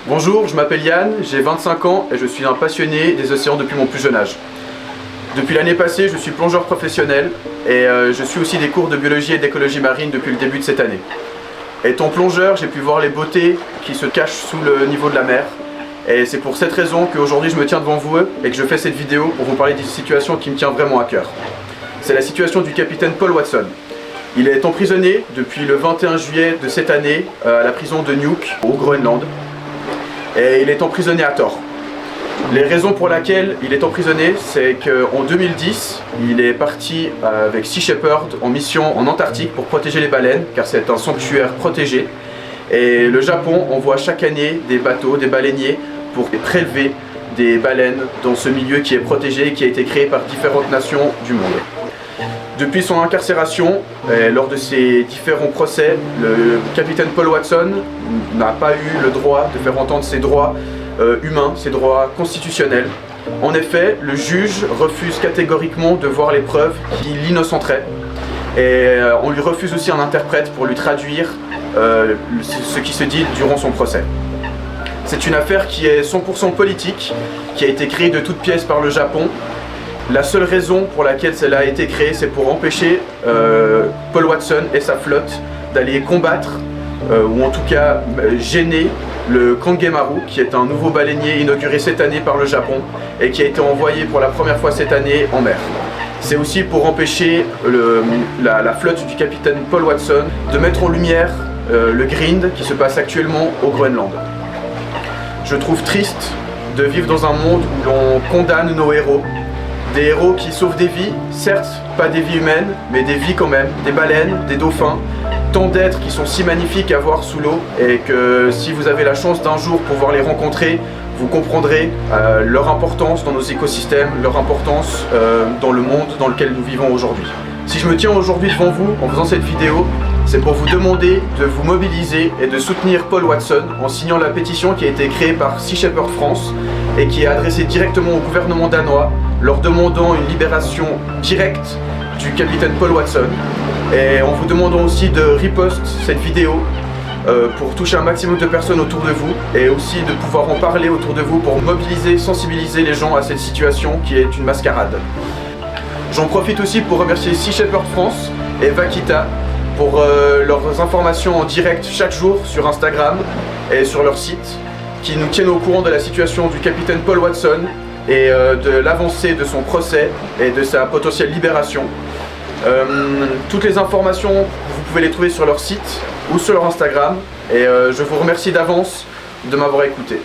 Bonjour, je m'appelle Yann, j'ai 25 ans et je suis un passionné des océans depuis mon plus jeune âge. Depuis l'année passée, je suis plongeur professionnel et je suis aussi des cours de biologie et d'écologie marine depuis le début de cette année. Étant plongeur, j'ai pu voir les beautés qui se cachent sous le niveau de la mer. Et c'est pour cette raison qu'aujourd'hui je me tiens devant vous et que je fais cette vidéo pour vous parler d'une situation qui me tient vraiment à cœur. C'est la situation du capitaine Paul Watson. Il est emprisonné depuis le 21 juillet de cette année à la prison de Nuuk, au Groenland. Et il est emprisonné à tort. Les raisons pour lesquelles il est emprisonné, c'est qu'en 2010, il est parti avec Sea Shepherd en mission en Antarctique pour protéger les baleines, car c'est un sanctuaire protégé. Et le Japon envoie chaque année des bateaux, des baleiniers, pour prélever des baleines dans ce milieu qui est protégé et qui a été créé par différentes nations du monde. Depuis son incarcération, lors de ses différents procès, le capitaine Paul Watson n'a pas eu le droit de faire entendre ses droits humains, ses droits constitutionnels. En effet, le juge refuse catégoriquement de voir les preuves qui l'innocenteraient. Et on lui refuse aussi un interprète pour lui traduire ce qui se dit durant son procès. C'est une affaire qui est 100% politique, qui a été créée de toutes pièces par le Japon. La seule raison pour laquelle cela a été créé, c'est pour empêcher Paul Watson et sa flotte d'aller combattre, ou en tout cas gêner le Kangemaru, qui est un nouveau baleinier inauguré cette année par le Japon et qui a été envoyé pour la première fois cette année en mer. C'est aussi pour empêcher la flotte du capitaine Paul Watson de mettre en lumière le grind qui se passe actuellement au Groenland. Je trouve triste de vivre dans un monde où l'on condamne nos héros. Des héros qui sauvent des vies, certes pas des vies humaines, mais des vies quand même, des baleines, des dauphins, tant d'êtres qui sont si magnifiques à voir sous l'eau et que si vous avez la chance d'un jour pouvoir les rencontrer, vous comprendrez leur importance dans nos écosystèmes, leur importance dans le monde dans lequel nous vivons aujourd'hui. Si je me tiens aujourd'hui devant vous en faisant cette vidéo, c'est pour vous demander de vous mobiliser et de soutenir Paul Watson en signant la pétition qui a été créée par Sea Shepherd France et qui est adressée directement au gouvernement danois, leur demandant une libération directe du capitaine Paul Watson, et en vous demandant aussi de repost cette vidéo pour toucher un maximum de personnes autour de vous et aussi de pouvoir en parler autour de vous pour mobiliser, sensibiliser les gens à cette situation qui est une mascarade. J'en profite aussi pour remercier Sea Shepherd France et Vaquita pour leurs informations en direct chaque jour sur Instagram et sur leur site, qui nous tiennent au courant de la situation du capitaine Paul Watson et de l'avancée de son procès et de sa potentielle libération. Toutes les informations, vous pouvez les trouver sur leur site ou sur leur Instagram, et je vous remercie d'avance de m'avoir écouté.